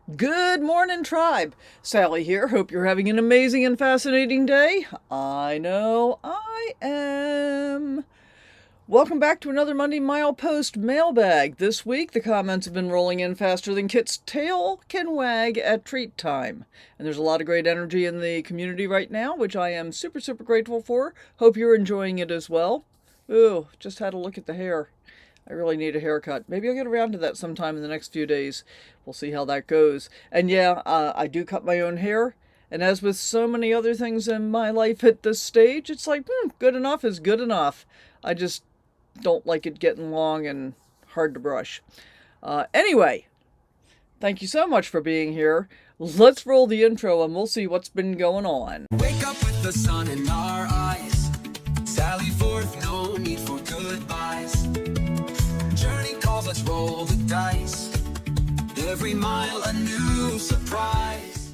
Good morning, tribe. Sally here. Hope you're having an amazing and fascinating day. I know I am. Welcome back to another Monday Milepost Mailbag. This week, the comments have been rolling in faster than Kit's tail can wag at treat time. And there's a lot of great energy in the community right now, which I am super, super grateful for. Hope you're enjoying it as well. Ooh, just had a look at the hair. I really need a haircut. Maybe I'll get around to that sometime in the next few days. We'll see how that goes. And yeah, I do cut my own hair. And as with so many other things in my life at this stage, it's like, good enough is good enough. I just don't like it getting long and hard to brush. Anyway, thank you so much for being here. Let's roll the intro and we'll see what's been going on. Wake up with the sun in our eyes. Sally forth, no need for goodbyes. Journey calls, let's roll the dice. Every mile a new surprise.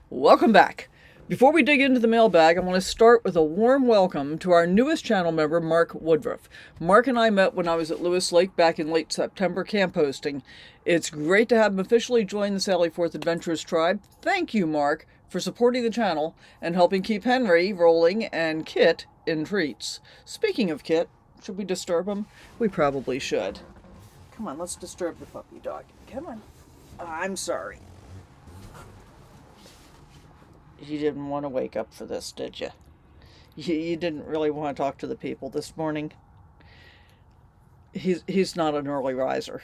Welcome back. Before we dig into the mailbag, I want to start with a warm welcome to our newest channel member, Mark Woodruff. Mark and I met when I was at Lewis Lake back in late September camp hosting. It's great to have him officially join the Sally Forth Adventures tribe. Thank you, Mark, for supporting the channel and helping keep Henry rolling and Kit in treats. Speaking of Kit, should we disturb him? We probably should. Come on, let's disturb the puppy dog. Come on. I'm sorry. You didn't want to wake up for this, did you? You didn't really want to talk to the people this morning. He's not an early riser.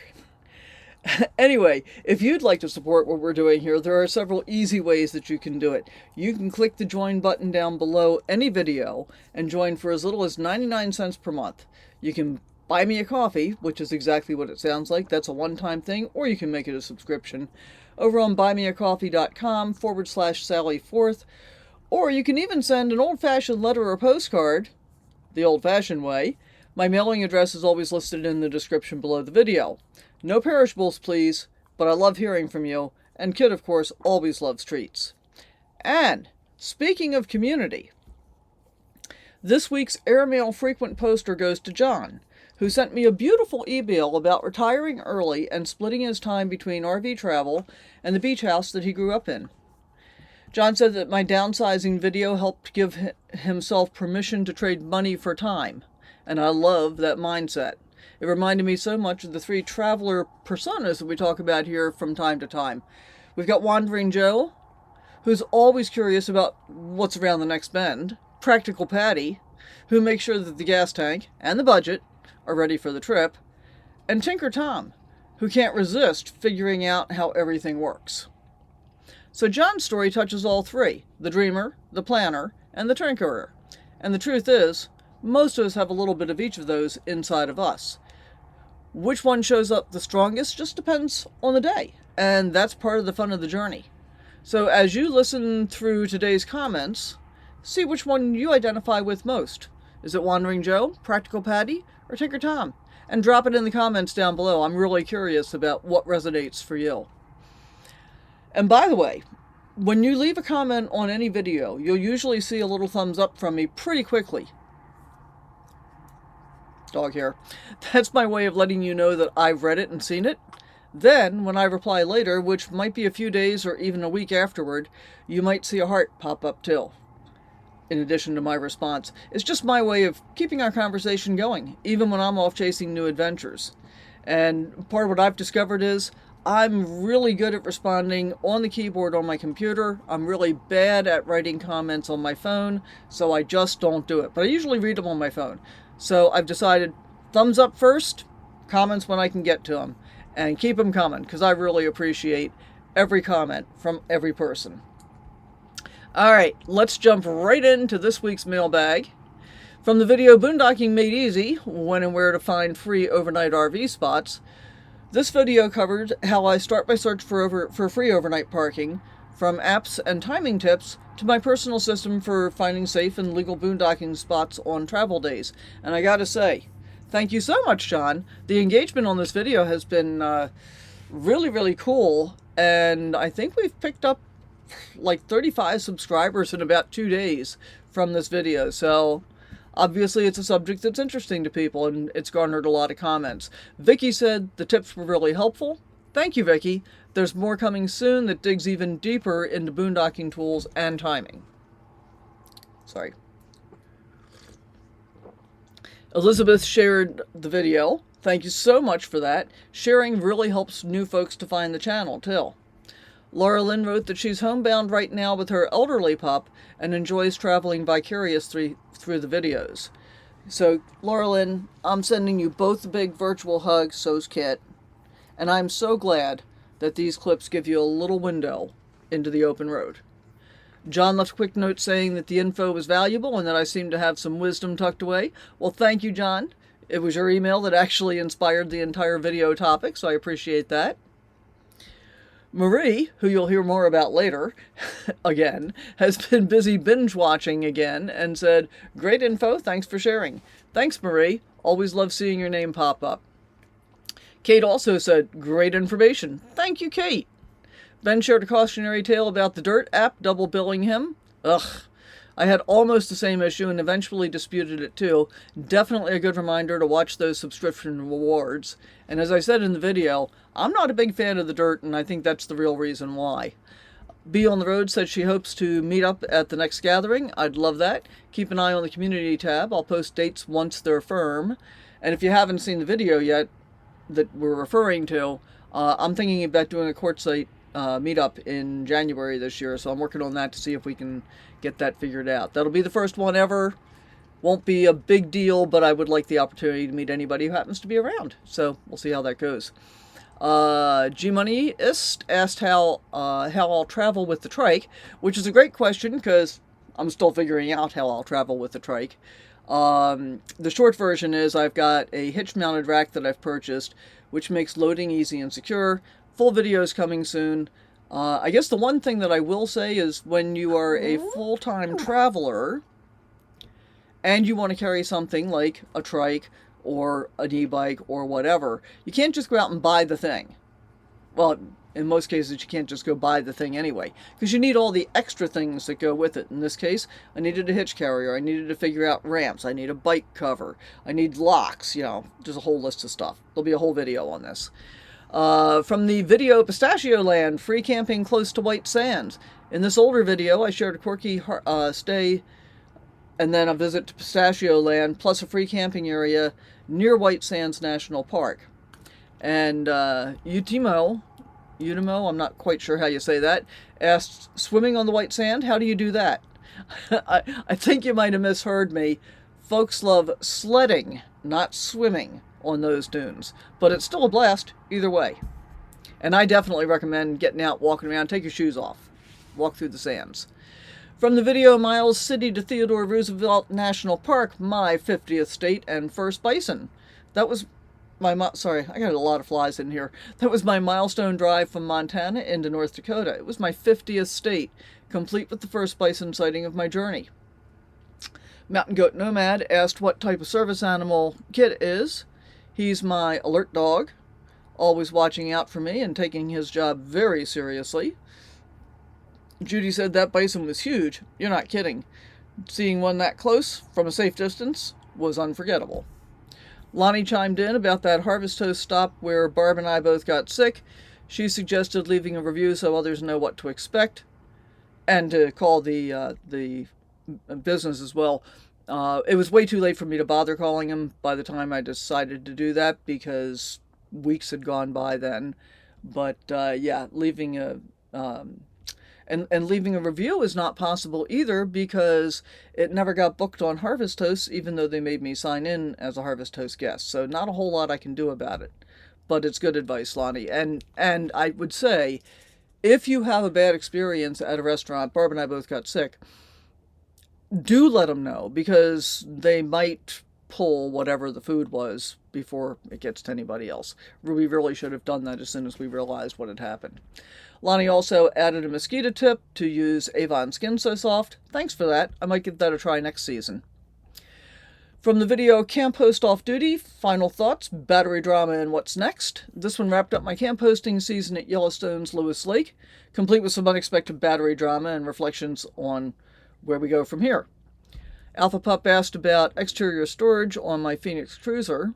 Anyway, if you'd like to support what we're doing here, there are several easy ways that you can do it. You can click the join button down below any video and join for as little as 99 cents per month. You can buy me a coffee, which is exactly what it sounds like. That's a one-time thing, or you can make it a subscription over on buymeacoffee.com/Sally Forth, or you can even send an old-fashioned letter or postcard, the old-fashioned way. My mailing address is always listed in the description below the video. No perishables, please, but I love hearing from you, and Kit, of course, always loves treats. And, speaking of community, this week's Airmail frequent poster goes to John, who sent me a beautiful email about retiring early and splitting his time between RV travel and the beach house that he grew up in. John said that my downsizing video helped give himself permission to trade money for time, and I love that mindset. It reminded me so much of the three traveler personas that we talk about here from time to time. We've got Wanderin Joe, who's always curious about what's around the next bend, Practical Patty, who makes sure that the gas tank and the budget are ready for the trip, and Tinker Tom, who can't resist figuring out how everything works. So John's story touches all three, the dreamer, the planner, and the tinkerer. And the truth is, most of us have a little bit of each of those inside of us. Which one shows up the strongest just depends on the day, and that's part of the fun of the journey. So as you listen through today's comments, see which one you identify with most. Is it Wanderin Joe, Practical Patty, or Tinker Tom? And drop it in the comments down below. I'm really curious about what resonates for you. And by the way, when you leave a comment on any video, you'll usually see a little thumbs up from me pretty quickly. Dog hair. That's my way of letting you know that I've read it and seen it. Then, when I reply later, which might be a few days or even a week afterward, you might see a heart pop up too, in addition to my response. It's just my way of keeping our conversation going, even when I'm off chasing new adventures. And part of what I've discovered is I'm really good at responding on the keyboard on my computer. I'm really bad at writing comments on my phone, so I just don't do it. But I usually read them on my phone. So I've decided thumbs up first, comments when I can get to them. And keep them coming, because I really appreciate every comment from every person. All right, let's jump right into this week's mailbag. From the video Boondocking Made Easy, when and where to find free overnight RV spots, this video covered how I start my search for free overnight parking, from apps and timing tips to my personal system for finding safe and legal boondocking spots on travel days. And I gotta say, thank you so much, John. The engagement on this video has been really, really cool, and I think we've picked up like 35 subscribers in about 2 days from this video. So obviously it's a subject that's interesting to people, and it's garnered a lot of comments. Vicky said the tips were really helpful. Thank you, Vicky. There's more coming soon that digs even deeper into boondocking tools and timing. Sorry. Elizabeth shared the video. Thank you so much for that. Sharing really helps new folks to find the channel, too. Laura Lynn wrote that she's homebound right now with her elderly pup and enjoys traveling vicariously through the videos. So, Laura Lynn, I'm sending you both a big virtual hug, so's Kit. And I'm so glad that these clips give you a little window into the open road. John left a quick note saying that the info was valuable and that I seemed to have some wisdom tucked away. Well, thank you, John. It was your email that actually inspired the entire video topic, so I appreciate that. Marie, who you'll hear more about later, again, has been busy binge watching again and said, "Great info, thanks for sharing." Thanks, Marie. Always love seeing your name pop up. Kate also said, "Great information." Thank you, Kate. Ben shared a cautionary tale about the Dirt app double billing him. Ugh. I had almost the same issue and eventually disputed it too. Definitely a good reminder to watch those subscription rewards. And as I said in the video, I'm not a big fan of the Dirt, and I think that's the real reason why. Bee on the Road said she hopes to meet up at the next gathering. I'd love that. Keep an eye on the community tab. I'll post dates once they're firm. And if you haven't seen the video yet that we're referring to, I'm thinking about doing a quartzite meetup in January this year, so I'm working on that to see if we can get that figured out. That'll be the first one ever. Won't be a big deal, but I would like the opportunity to meet anybody who happens to be around. So we'll see how that goes. Gmoneyist asked how I'll travel with the trike, which is a great question because I'm still figuring out how I'll travel with the trike. The short version is I've got a hitch-mounted rack that I've purchased, which makes loading easy and secure. Full videos coming soon. I guess the one thing that I will say is when you are a full-time traveler and you want to carry something like a trike or an e-bike or whatever, you can't just go out and buy the thing. Well, in most cases, you can't just go buy the thing anyway, because you need all the extra things that go with it. In this case, I needed a hitch carrier. I needed to figure out ramps. I need a bike cover. I need locks, just a whole list of stuff. There'll be a whole video on this. From the video Pistachio Land, free camping close to White Sands. In this older video, I shared a quirky stay and then a visit to Pistachio Land, plus a free camping area near White Sands National Park. And Utimo, I'm not quite sure how you say that, asked, swimming on the white sand? How do you do that? I think you might have misheard me. Folks love sledding, not swimming on those dunes, but it's still a blast either way. And I definitely recommend getting out, walking around, take your shoes off, walk through the sands. From the video Miles City to Theodore Roosevelt National Park, my 50th state and first bison. That was my, sorry, I got a lot of flies in here. That was my milestone drive from Montana into North Dakota. It was my 50th state, complete with the first bison sighting of my journey. Mountain Goat Nomad asked what type of service animal Kit is. He's my alert dog, always watching out for me and taking his job very seriously. Judy said that bison was huge. You're not kidding. Seeing one that close from a safe distance was unforgettable. Lonnie chimed in about that Harvest Toast stop where Barb and I both got sick. She suggested leaving a review so others know what to expect and to call the business as well. It was way too late for me to bother calling him by the time I decided to do that because weeks had gone by then. But yeah, leaving a and leaving a review is not possible either because it never got booked on Harvest Toast, even though they made me sign in as a Harvest Toast guest. So not a whole lot I can do about it. But it's good advice, Lonnie. And I would say, if you have a bad experience at a restaurant, Barb and I both got sick, do let them know because they might pull whatever the food was before it gets to anybody else. We really should have done that as soon as we realized what had happened. Lonnie also added a mosquito tip to use Avon Skin So Soft. Thanks for that. I might give that a try next season. From the video Camp Host Off Duty, final thoughts, battery drama, and what's next. This one wrapped up my camp hosting season at Yellowstone's Lewis Lake, complete with some unexpected battery drama and reflections on where we go from here. Alpha Pup asked about exterior storage on my Phoenix Cruiser.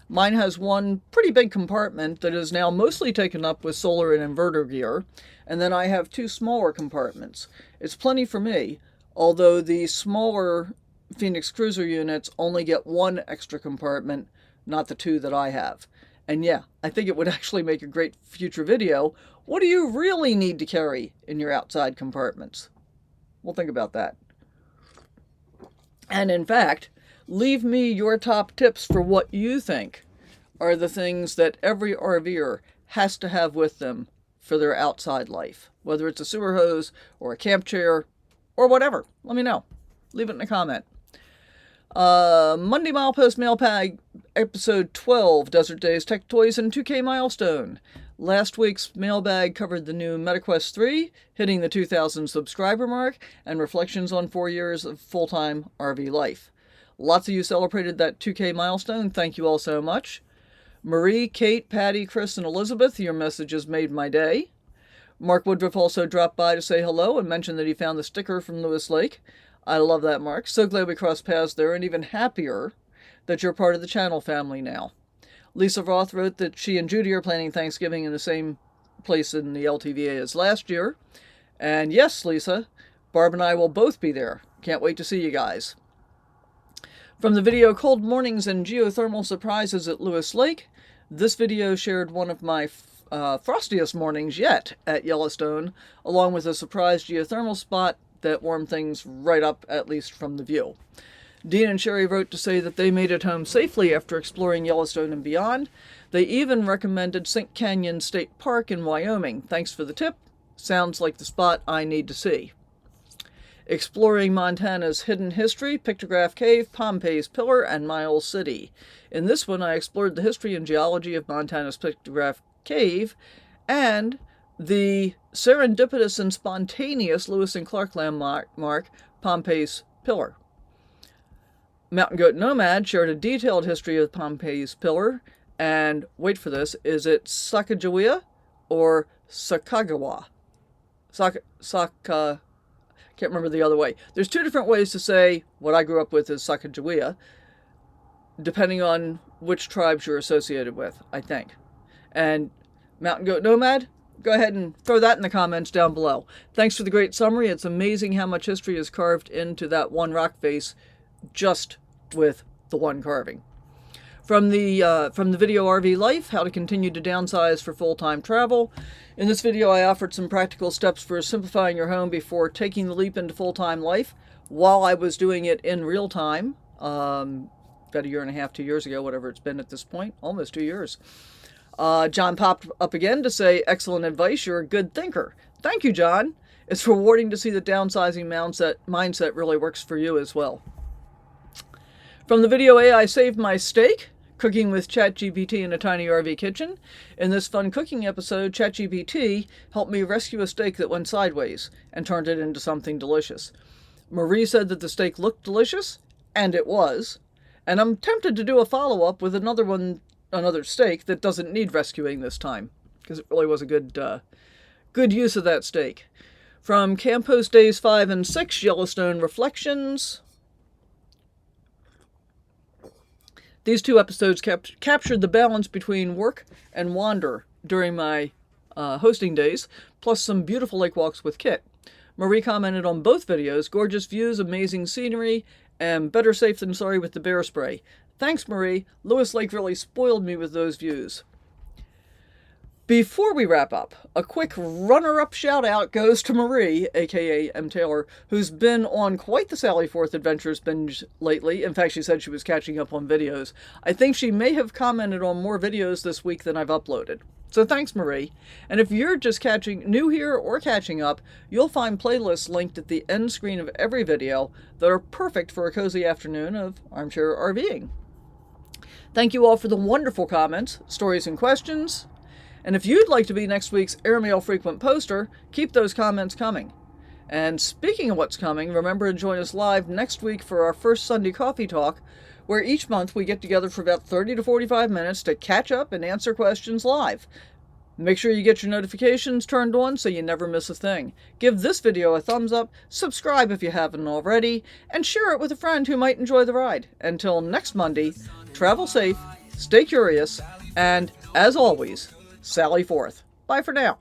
Mine has one pretty big compartment that is now mostly taken up with solar and inverter gear, and then I have two smaller compartments. It's plenty for me, although the smaller Phoenix Cruiser units only get one extra compartment, not the two that I have. And yeah, I think it would actually make a great future video. What do you really need to carry in your outside compartments? We'll think about that. And in fact, leave me your top tips for what you think are the things that every RVer has to have with them for their outside life. Whether it's a sewer hose or a camp chair or whatever. Let me know. Leave it in a comment. Monday Milepost Mailbag, Episode 12, Desert Days, Tech Toys, and 2K Milestone. Last week's mailbag covered the new MetaQuest 3, hitting the 2,000 subscriber mark, and reflections on 4 years of full-time RV life. Lots of you celebrated that 2K milestone. Thank you all so much. Marie, Kate, Patty, Chris, and Elizabeth, your messages made my day. Mark Woodruff also dropped by to say hello and mentioned that he found the sticker from Lewis Lake. I love that, Mark. So glad we crossed paths there, and even happier that you're part of the channel family now. Lisa Roth wrote that she and Judy are planning Thanksgiving in the same place in the LTVA as last year. And yes, Lisa, Barb and I will both be there. Can't wait to see you guys. From the video Cold Mornings and Geothermal Surprises at Lewis Lake, this video shared one of my frostiest mornings yet at Yellowstone, along with a surprise geothermal spot that warmed things right up, at least from the view. Dean and Sherry wrote to say that they made it home safely after exploring Yellowstone and beyond. They even recommended Sink Canyon State Park in Wyoming. Thanks for the tip. Sounds like the spot I need to see. Exploring Montana's hidden history, Pictograph Cave, Pompey's Pillar, and Miles City. In this one, I explored the history and geology of Montana's Pictograph Cave and the serendipitous and spontaneous Lewis and Clark landmark, Pompey's Pillar. Mountain Goat Nomad shared a detailed history of Pompey's Pillar, and wait for this, is it Sacagawea or Sacagawea? Can't remember the other way. There's two different ways to say what I grew up with is Sacagawea, depending on which tribes you're associated with, I think. And Mountain Goat Nomad, go ahead and throw that in the comments down below. Thanks for the great summary. It's amazing how much history is carved into that one rock face just with the one carving. From the video RV Life, how to continue to downsize for full-time travel. In this video, I offered some practical steps for simplifying your home before taking the leap into full-time life while I was doing it in real time. About a year and a half, 2 years ago, whatever it's been at this point, almost 2 years. John popped up again to say, excellent advice, you're a good thinker. Thank you, John. It's rewarding to see that downsizing mindset really works for you as well. From the video AI Saved My Steak, cooking with ChatGPT in a tiny RV kitchen. In this fun cooking episode, ChatGPT helped me rescue a steak that went sideways and turned it into something delicious. Marie said that the steak looked delicious, and it was. And I'm tempted to do a follow-up with another steak that doesn't need rescuing this time, because it really was a good use of that steak. From Camp Host Days 5 and 6, Yellowstone Reflections. These two episodes captured the balance between work and wander during my hosting days, plus some beautiful lake walks with Kit. Marie commented on both videos, gorgeous views, amazing scenery, and better safe than sorry with the bear spray. Thanks, Marie. Lewis Lake really spoiled me with those views. Before we wrap up, a quick runner-up shout-out goes to Marie, a.k.a. M. Taylor, who's been on quite the Sally Forth Adventures binge lately. In fact, she said she was catching up on videos. I think she may have commented on more videos this week than I've uploaded. So thanks, Marie. And if you're just new here or catching up, you'll find playlists linked at the end screen of every video that are perfect for a cozy afternoon of armchair RVing. Thank you all for the wonderful comments, stories, and questions. And if you'd like to be next week's Airmail frequent poster, keep those comments coming. And speaking of what's coming, remember to join us live next week for our first Sunday Coffee Talk, where each month we get together for about 30 to 45 minutes to catch up and answer questions live. Make sure you get your notifications turned on so you never miss a thing. Give this video a thumbs up, subscribe if you haven't already, and share it with a friend who might enjoy the ride. Until next Monday, travel safe, stay curious, and, as always, sally forth. Bye for now.